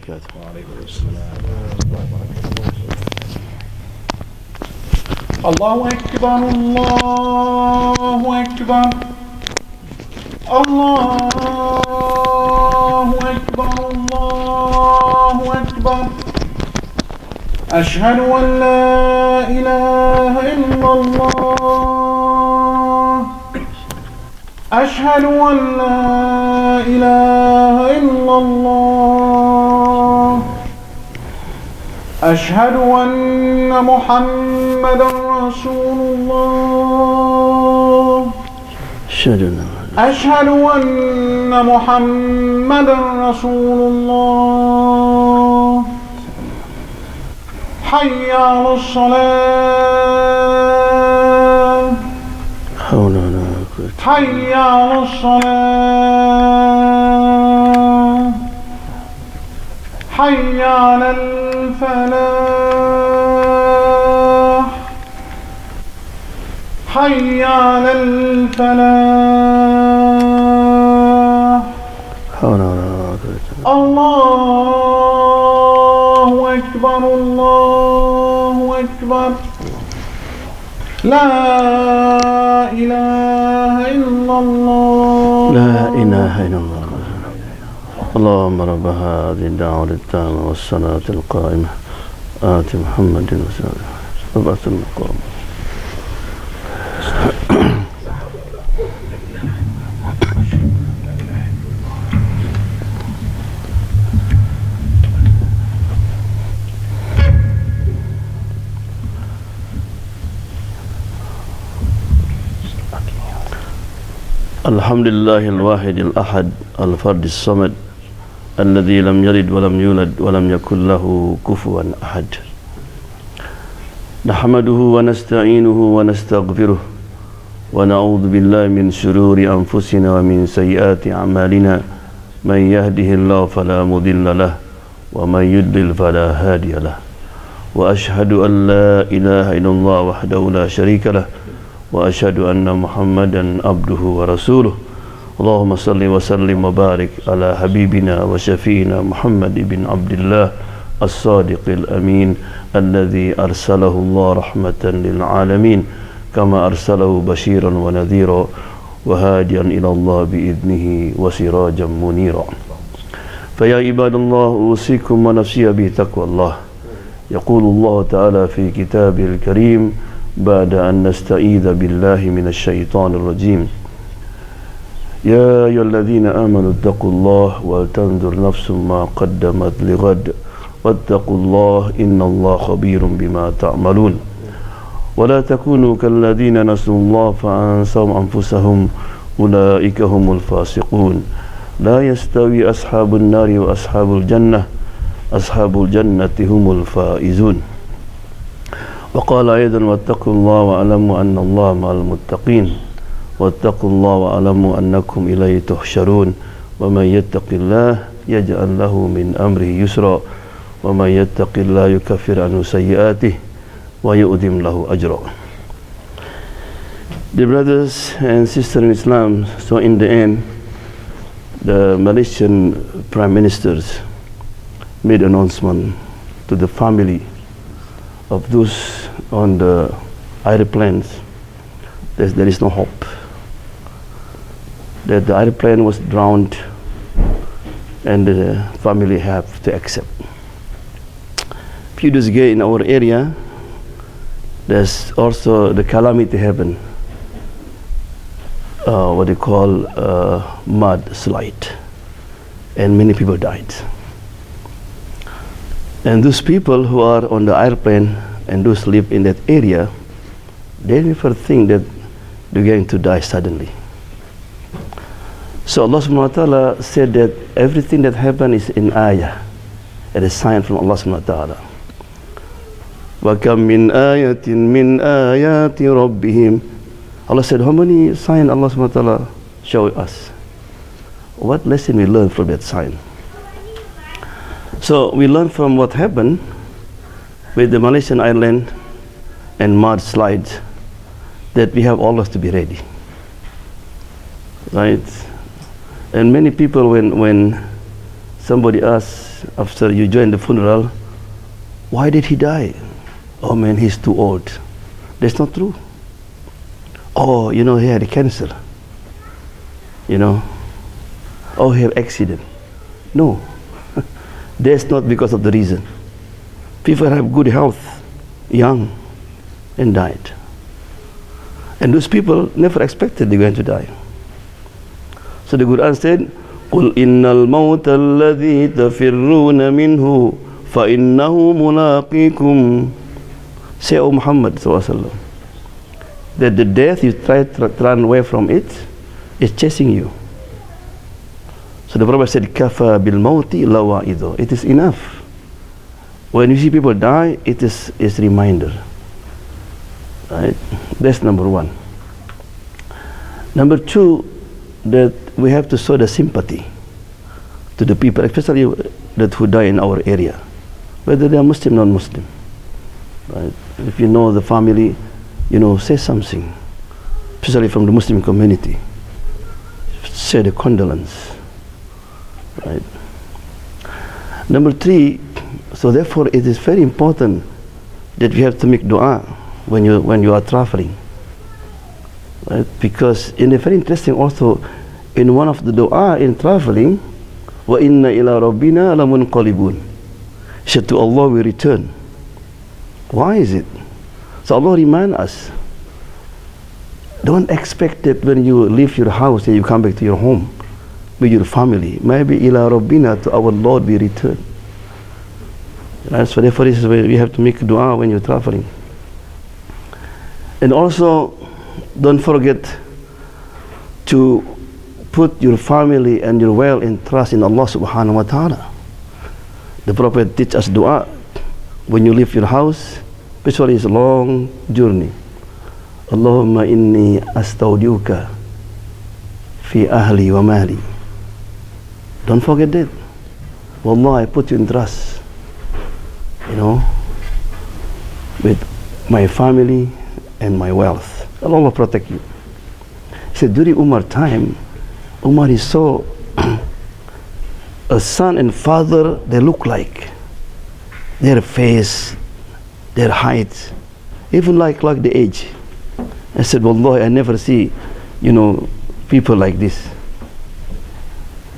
وبركاته. وعليكم السلام ورحمة الله وبركاته. الله أكبر الله أكبر الله أكبر الله أكبر. أشهد أن لا إله إلا الله أشهد أن لا إله إلا الله أشهد أن محمدا رسول الله أشهد أن محمدا رسول الله. حي على الصلاة حي على الصلاة حي على الفلاح حي على الفلاح. الله أكبر الله أكبر. لا إله إلا الله لا إله إلا الله. اللهم رب هذه الدعوة التامة والصلاة القائمة آت محمد وسلم وبعث المقام. الحمد لله الواحد الأحد الفرد الصمد الذي لم يلد ولم يولد ولم يكن له كفوا أحد. نحمده ونستعينه ونستغفره ونعوذ بالله من شرور أنفسنا ومن سيئات أعمالنا. من يهده الله فلا مضل له ومن يضلل فلا هادي له. وأشهد أن لا إله إلا الله وحده لا شريك له وأشهد أن محمدا عبده ورسوله. اللهم صل وسلم وبارك على حبيبنا وشفينا محمد بن عبد الله الصادق الأمين الذي أرسله الله رحمة للعالمين كما أرسله بشيرا ونذيرا وهاديا إلى الله بإذنه وسراجا منيرا. فيا عباد الله أوصيكم ونفسي بتقوى الله. يقول الله تعالى في كتابه الكريم بعد أن نستعيذ بالله من الشيطان الرجيم: يا أيها الذين آمنوا اتقوا الله ولتنظر نفس ما قدمت لغد واتقوا الله إن الله خبير بما تعملون. ولا تكونوا كالذين نسوا الله فأنسوا أنفسهم أولئك هم الفاسقون. لا يستوي أصحاب النار وأصحاب الجنة أصحاب الجنة هم الفائزون. وقال أيضا: واتقوا الله واعلموا أن الله مع المتقين واتقوا الله واعلموا أنكم إليه تحشرون. ومن يتق الله يجعل له من أمره يسرا ومن يتق الله يكفر عنه سيئاته ويؤذم له أجرا. Dear brothers and sisters in Islam, so in the end, the Malaysian Prime Ministers made announcement to the family of those on the airplanes that there is no hope, that the airplane was drowned and the family have to accept. Few days ago in our area, there's also the calamity happened, what they call mudslide, and many people died. And those people who are on the airplane and those live in that area, they never think that they're going to die suddenly. So Allah subhanahu wa ta'ala said that everything that happened is in ayah, it is a sign from Allah subhanahu wa ta'ala. وَكَمْ مِنْ آيَةٍ مِنْ آيَاتِ رَبِّهِمْ. Allah said, how many signs Allah subhanahu wa ta'ala show us? What lesson we learn from that sign? So we learn from what happened with the Malaysian island and mudslides that we have always to be ready, right? And many people, when Somebody asks after you join the funeral, why did he die? Oh man, he's too old. That's not true. Oh, you know, he had a cancer. You know, oh, he had accident. No, that's not because of the reason. People have good health, young, and died. And those people never expected they're going to die. So the Quran said, قُلْ إِنَّ الْمَوْتَ الَّذِي تَفِرُّونَ مِنْهُ فَإِنَّهُ مُلَاقِيكُمْ. Say, O Muhammad ﷺ, that the death you try to run away from it is chasing you. So the Prophet said, كَفَى بِالْمَوْتِ لَوَائِذُ. It is enough. When you see people die, it is a reminder. Right? That's number one. Number two, that we have to show the sympathy to the people, especially that who die in our area, whether they are Muslim or non-Muslim. Right? If you know the family, you know, say something, especially from the Muslim community. Say the condolence. Right? Number three, so therefore it is very important that we have to make dua when you are traveling. Right? Because in a very interesting also, in one of the dua in traveling, wa inna ila rabbina lamunqalibun. Said to Allah we return. Why is it? So Allah remind us, don't expect that when you leave your house and you come back to your home with your family. Maybe ila rabbina, to our Lord we return. Right? So therefore this is where we have to make dua when you're traveling. And also, don't forget to put your family and your wealth in trust in Allah subhanahu wa ta'ala. The Prophet teach us dua when you leave your house, especially it's a long journey. Allahumma inni astaudiuka fi ahli wa mali. Don't forget that. Wallah, I put you in trust, you know, with my family and my wealth. Allah will protect you. He said during Umar time, Umar is so a son and father, they look like their face, their height, even like the age. I said, Wallahi, I never see, you know, people like this.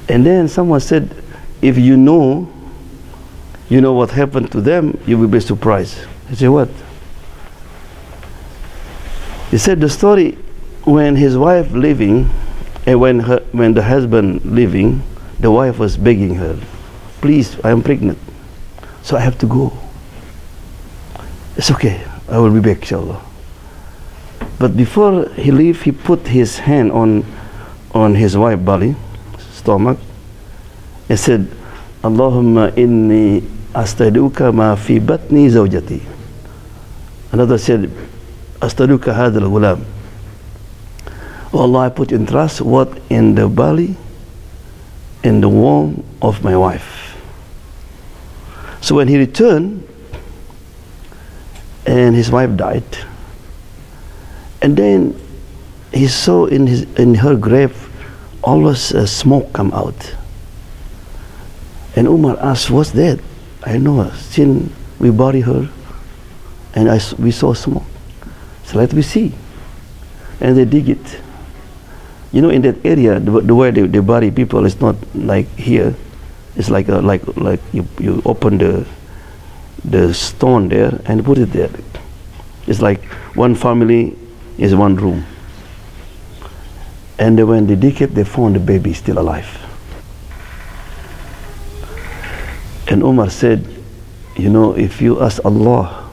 And then someone said, if you know what happened to them, you will be surprised. I said, what? He said the story when his wife leaving, and when the husband leaving, the wife was begging her, please, I am pregnant, so I have to go. It's okay, I will be back, inshallah. But before he leave, he put his hand on his wife's belly, stomach, and said, Allahumma inni astaduka ma fi batni zawjati. Another said, astaduka hadha al-ghulam. Oh Allah, I put in trust what in the belly, in the womb of my wife. So when he returned, and his wife died, and then he saw in her grave always smoke come out. And Umar asked, what's that? I know her. Since we bury her, and we saw smoke. So let me see. And they dig it. You know, in that area, the way they bury people is not like here. It's like you open the stone there and put it there. It's like one family is one room. And when they dig it, they found the baby still alive. And Umar said, you know, if you ask Allah,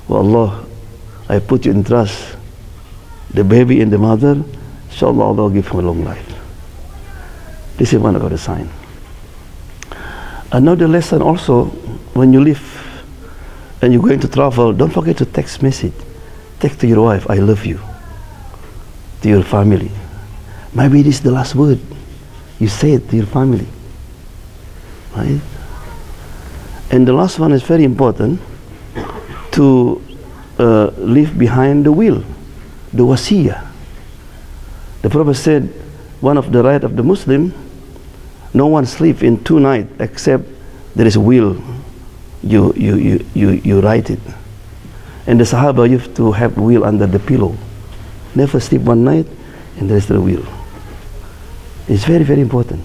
well, Allah, I put you in trust, the baby and the mother, inshallah Allah will give him a long life. This is one of the signs. Another lesson also, when you leave and you're going to travel, don't forget to text message. Text to your wife, I love you. To your family. Maybe this is the last word you say it to your family. Right? And the last one is very important, to leave behind the will, the wasiyah. The Prophet said, one of the right of the Muslim, no one sleep in 2 nights except there is a will. You write it. And the Sahaba used to have will under the pillow. Never sleep one night, and there is the will. It's very, very important.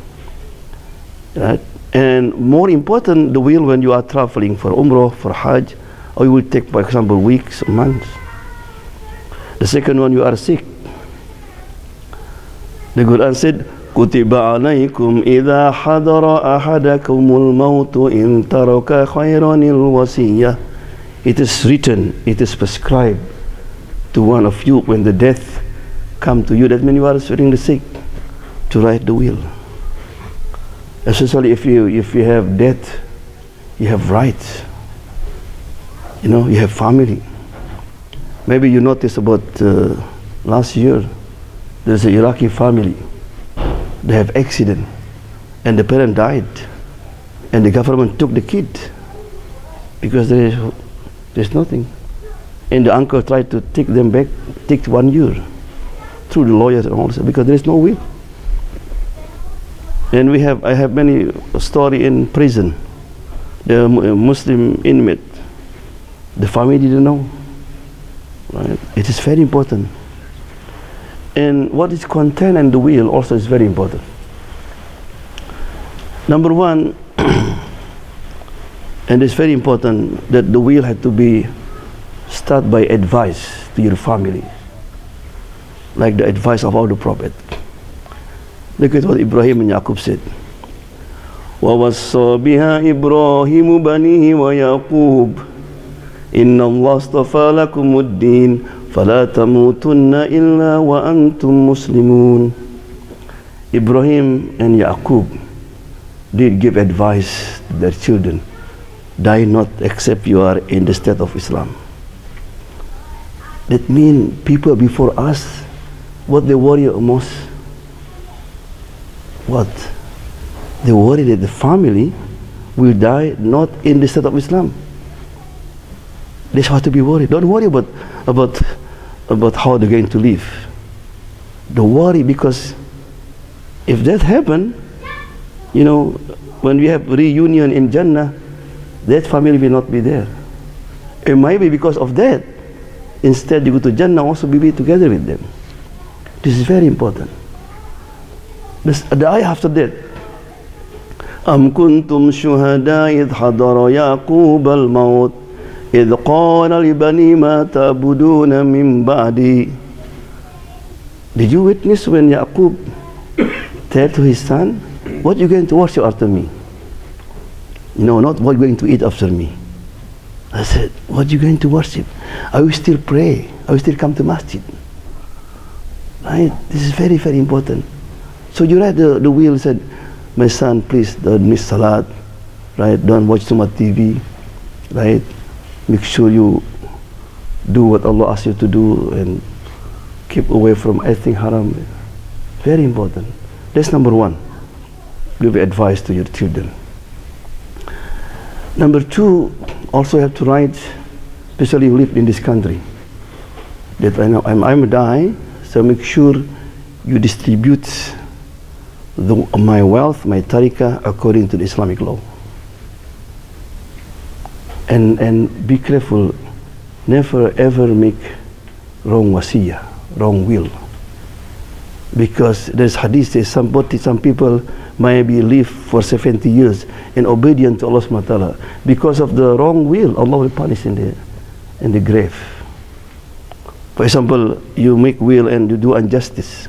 Right? And more important, the will when you are traveling for Umrah, for Hajj, or you will take, for example, weeks or months. The second one, you are sick. The Quran said, كُتِبَ عَلَيْكُمْ إِذَا حَضَرَ أَحَدَكُمُ الْمَوْتُ إِنْ تَرَكَ خَيْرًا الْوَصِيَّةِ. It is written, it is prescribed to one of you when the death come to you. That means you are feeling the sick, to write the will. Especially if you have death, you have rights. You know, you have family. Maybe you noticed about last year, there's an Iraqi family. They have accident, and the parent died, and the government took the kid because there's nothing. And the uncle tried to take them back, take 1 year through the lawyers and all, because there is no will. And I have many story in prison. The Muslim inmate, the family didn't know. Right? It is very important. And what is contained in the will also is very important. Number one, and it's very important that the will had to be start by advice to your family, like the advice of all the Prophet. Look at what Ibrahim and Yaqub said. وَوَصَّى بِهَا إِبْرَاهِيمُ بَنِيهِ وَيَعْقُوبُ إِنَّ اللَّهَ اصْطَفَى لَكُمُ الدِّينَ فَلَا تَمُوتُنَّ إِلَّا وَأَنْتُمْ مُسْلِمُونَ. Ibrahim and Yaqub did give advice to their children. Die not except you are in the state of Islam. That means people before us, what they worry most? What? They worry that the family will die not in the state of Islam. That's what to be worried. Don't worry about how they're going to live. Don't worry, because if that happen, you know, when we have reunion in Jannah, that family will not be there. It might be because of that. Instead, you go to Jannah, also be together with them. This is very important. The ayah after that. أَمْ كُنْتُمْ شُهَدَاءَ إِذْ حَضَرَ يَعْقُوبَ الْمَوْتُ إِذْ قَالَ لِبَنِيهِ مَا تَعْبُدُونَ مِنْ بَعْدِي. Did you witness when Yaqub said to his son, what are you going to worship after me? No, not what are you going to eat after me. I said, what are you going to worship? I will still pray. I will still come to masjid. Right? This is very, very important. So you read the will, said, my son, please don't miss salat. Right? Don't watch too much TV. Right? Make sure you do what Allah asks you to do and keep away from anything haram. Very important. That's number one. Give advice to your children. Number two, also have to write, especially you live in this country, that I'm a die, so make sure you distribute my wealth, my tariqah, according to the Islamic law. And be careful, never ever make wrong wasiyah, wrong will. Because there's hadith says some people maybe live for 70 years and obedient to Allah subhanahu wa ta'ala. Because of the wrong will, Allah will punish in the grave. For example, you make will and you do injustice.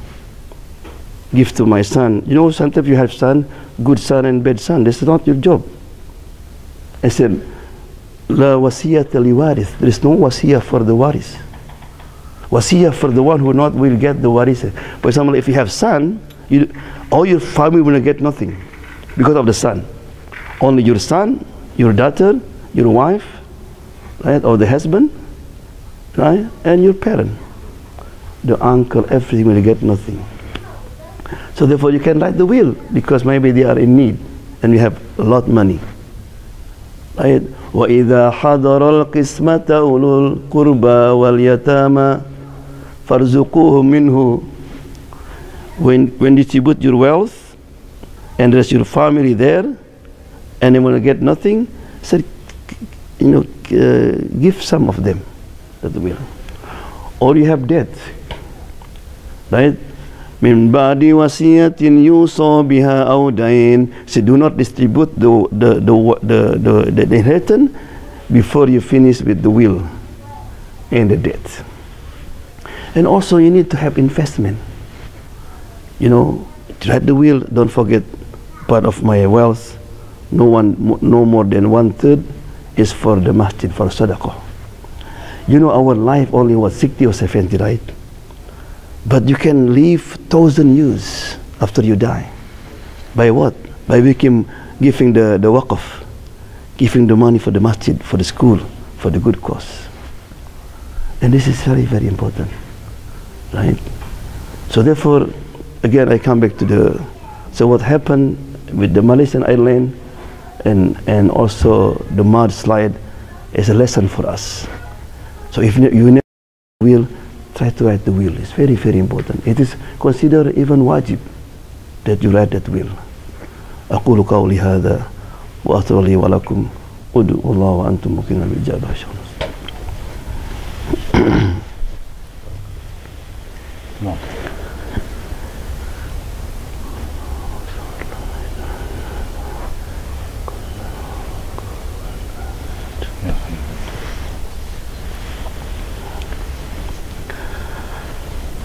Give to my son. You know, sometimes you have son, good son and bad son. This is not your job. I said, La wasiyata li warith. There is no wasiyah for the waris. Wasiyah for the one who not will get the waris. For example, if you have son, all your family will get nothing because of the son. Only your son, your daughter, your wife, right, or the husband, right, and your parent, the uncle, everything will get nothing. So therefore, you can write the will because maybe they are in need and you have a lot of money. Right? وَإِذَا حَضَرَ الْقِسْمَةَ أُولُو الْقُرْبَى وَالْيَتَامَى فَارْزُقُوهُمْ مِنْهُ. When distribute your wealth and there's your family there, and they want to get nothing, said, give some of them that will. Or you have debt, right? Min ba'di wasiyatin yusa biha aw dain. So do not distribute the inheritance before you finish with the will and the debt. And also you need to have investment. To write the will, don't forget, part of my wealth, no more than 1/3 is for the masjid, for sadaqah. Our life only was 60 or 70, right? But you can live 1,000 years after you die. By what? By giving the waqf, giving the money for the masjid, for the school, for the good cause. And this is very, very important, right? So therefore, again, I come back to so what happened with the Malaysian Airline and also the mudslide is a lesson for us. So if you never will, try to write the will. It's very, very important. It is considered even wajib that you write that will. أقول قولي هذا وأستغفر لي ولكم ادعوا الله وأنتم موقنون بالإجابة.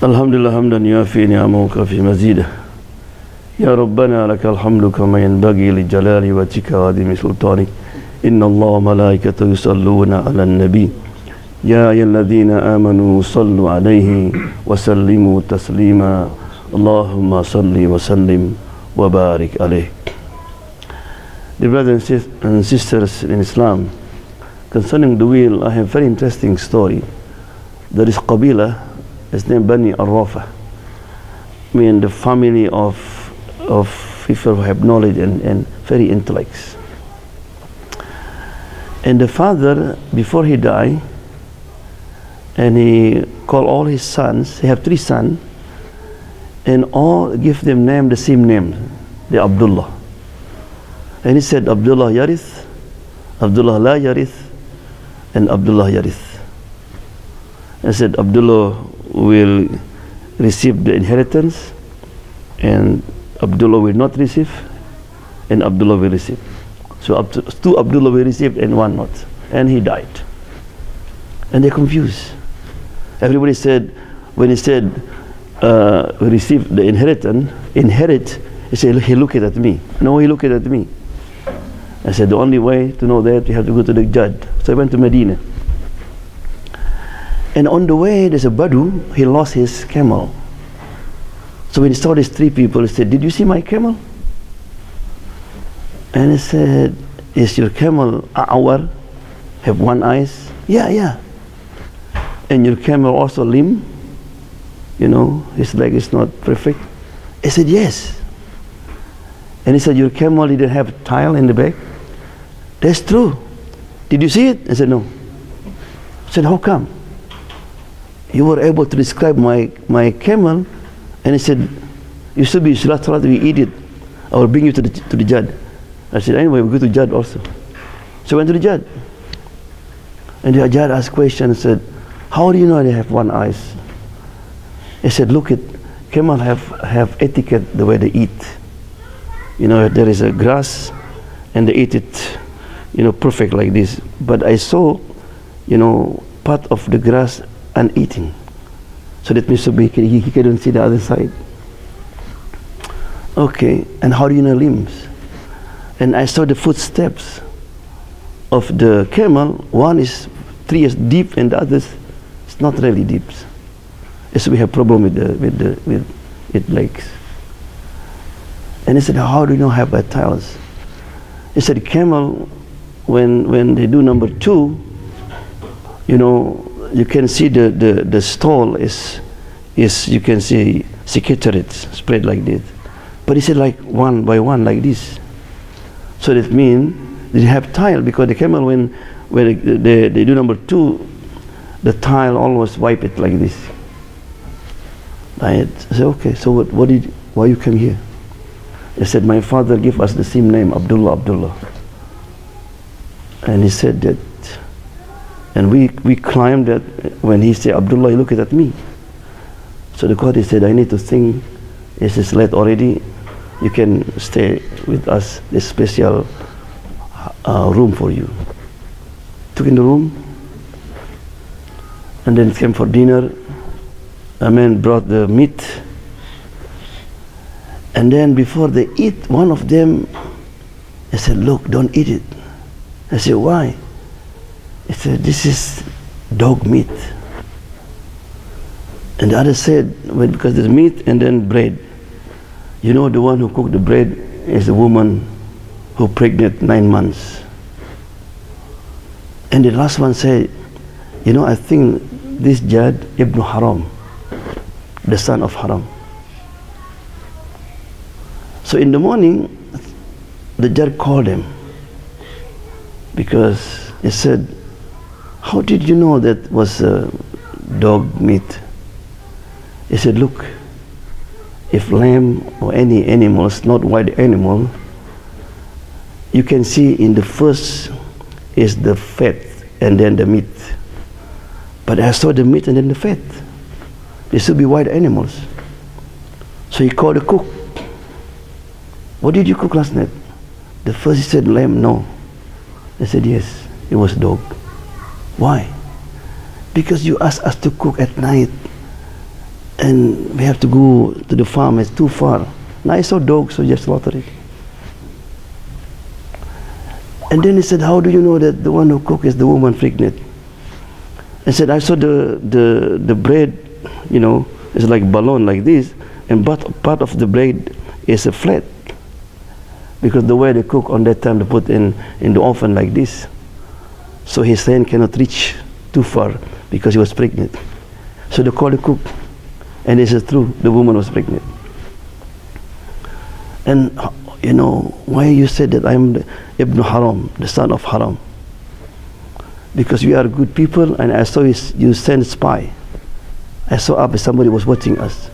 Alhamdulillah hamdan yuafi ni'amahu fi mazidah. Ya Rabbana lakal hamdu kama yanbaghi li jalali wajhika wa adhimi sultanik. Inna Allah malaikatahu yusalluna 'alan nabi. Ya ayyuhalladhina amanu sallu 'alaihi wa sallimu taslima. Allahumma salli wa sallim wa barik alaihi. Dear brothers and sisters in Islam, concerning the will, I have a very interesting story. There is Qabilah, his name Bani Arrafa, the family of people who have knowledge and very intellects. And the father, before he died, and he called all his sons, he have 3 sons, and all give them the same name, the Abdullah. And he said, Abdullah Yarith, Abdullah La Yarith, and Abdullah Yarith. I said, Abdullah will receive the inheritance, and Abdullah will not receive, and Abdullah will receive. So 2 Abdullah will receive and 1 not. And he died. And they're confused. Everybody said, when he said, receive the inheritance, inherit, he said, he looked at me. No, he looked at me. I said, the only way to know that, you have to go to the judge. So I went to Medina. And on the way, there's a Badu, he lost his camel. So when he saw these 3 people, he said, did you see my camel? And he said, is your camel a'war, have 1 eye? Yeah. And your camel also limb? His leg is not perfect? I said, yes. And he said, your camel didn't have a tile in the back? That's true. Did you see it? I said, no. I said, how come? You were able to describe my camel, and he said, you should be salat, we eat it. I will bring you to the judge. I said, anyway, we go to the judge also. So I went to the judge. And the judge asked questions and said, how do you know they have 1 eye? He said, look at camel have etiquette the way they eat. There is a grass and they eat it, perfect like this. But I saw, part of the grass uneaten. So that means he couldn't see the other side. Okay, and how do you know limbs? And I saw the footsteps of the camel. One is 3 years deep and the other is not really deep. So we have problem with its legs. And he said, how do you know have tiles? He said, camel, when they do number 2, you can see the stall is you can see cicatrices spread like this. But he said like 1 by 1 like this. So that means they have tile, because the camel when they do number 2, the tile always wipe it like this. Right? I said, okay, so why you came here? He said, my father gave us the same name, Abdullah. And he said that, and we climbed that. When he said Abdullah, he looked at me. So the Qadi said, I need to think, it is late already, you can stay with us, this special room for you. Took in the room, and then came for dinner. A man brought the meat, and then before they eat, one of them, I said, look, don't eat it. I said, why? He said, this is dog meat. And the other said, well, because there's meat and then bread. You know, the one who cooked the bread is the woman who pregnant 9 months. And the last one said, you know, I think this Jad Ibn Haram, the son of Haram. So in the morning, the Jad called him, because he said, how did you know that was dog meat? He said, look, if lamb or any animals, not wild animal, you can see in the first is the fat and then the meat. But I saw the meat and then the fat. They should be wild animals. So he called the cook. What did you cook last night? The first he said lamb, no. They said yes, it was dog. Why? Because you asked us to cook at night and we have to go to the farm, it's too far. Now I saw dog, so just slaughter it. And then he said, how do you know that the one who cooked is the woman pregnant? I said, I saw the bread, you know, it's like balloon like this, and part of the bread is a flat. Because the way they cook on that time, they put in the oven like this. So his hand cannot reach too far because he was pregnant. So they called the cook. And this is true, the woman was pregnant. And you know, why you said that I'm the Ibn Haram, the son of Haram? Because we are good people, and I saw you send spy. I saw up somebody was watching us.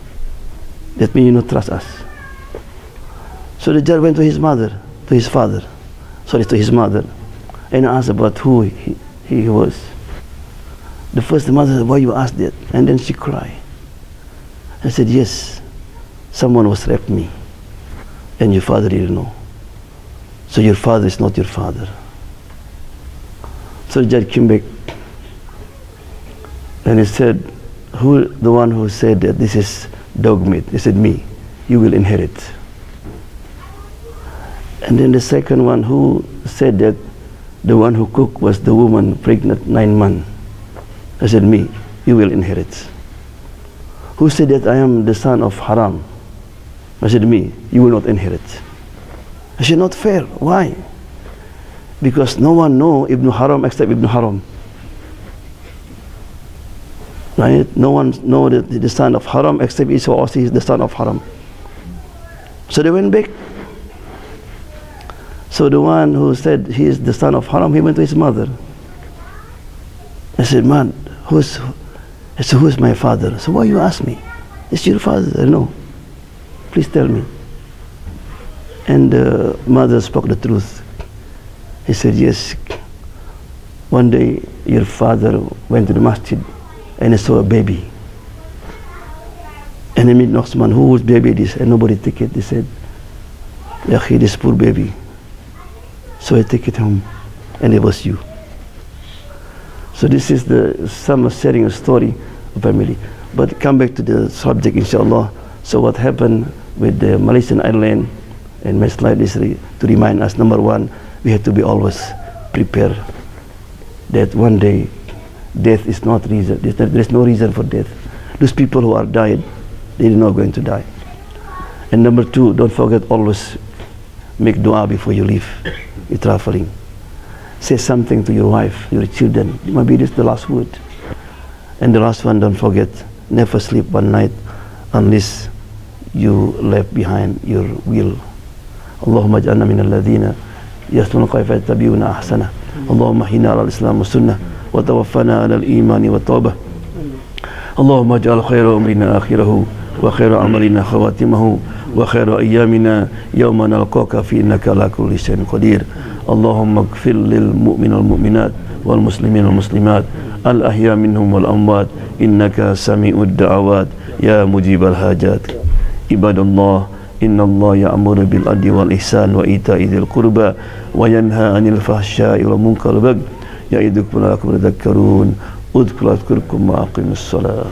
That means you not trust us. So the judge went to his mother, to his father, sorry, to his mother, and asked about who he was. The first mother said, why you asked that? And then she cried. I said, yes, someone was raped me, and your father didn't know. So your father is not your father. So the judge came back, and he said, who the one who said that this is dog meat? He said, me, you will inherit. And then the second one who said that the one who cooked was the woman pregnant 9 months. I said, me, you will inherit. Who said that I am the son of Haram? I said, me, you will not inherit. I said, not fair. Why? Because no one know Ibn Haram except Ibn Haram. Right? No one know that the son of Haram except Isa Asi is the son of Haram. So they went back. So the one who said he is the son of Haram, he went to his mother. I said, man, who's my father? So why you ask me? It's your father. No. Please tell me. And the mother spoke the truth. He said, yes. One day your father went to the masjid and he saw a baby. And he meet Noxman, whose baby this? And nobody took it. They said, Yakhi, this poor baby. So I take it home, and it was you. So this is some sharing a story of family. But come back to the subject, inshallah. So what happened with the Malaysian Airline and my slide is to remind us, number one, we have to be always prepared that one day death is not reason. There is no reason for death. Those people who are died, they are not going to die. And number two, don't forget always make dua before you leave. You're traveling. Say something to your wife, your children. Maybe this is the last word. And the last one, don't forget, never sleep one night unless you left behind your will. Allahumma ja'alna min alladhina yasluuna kayfa yattabi'una ahsana. Allahumma hina ala al-islam wa sunnah wa tawaffana ala al-imani wa tawbah. Allahumma ja'al khayra umrina akhirahu wa khayra amalina khawatimahu. وخير أيامنا يوم نلقاك في إنك على كل شيء قدير. اللهم اغفر للمؤمنين والمؤمنات والمسلمين والمسلمات الأحياء منهم والأموات إنك سميع الدعوات يا مجيب الحاجات. عباد الله إن الله يأمر بالعدل والإحسان وإيتاء ذي القربى وينهى عن الفحشاء والمنكر والبغي يعظكم لعلكم تذكرون. اذكروا أذكركم وأقيموا الصلاة.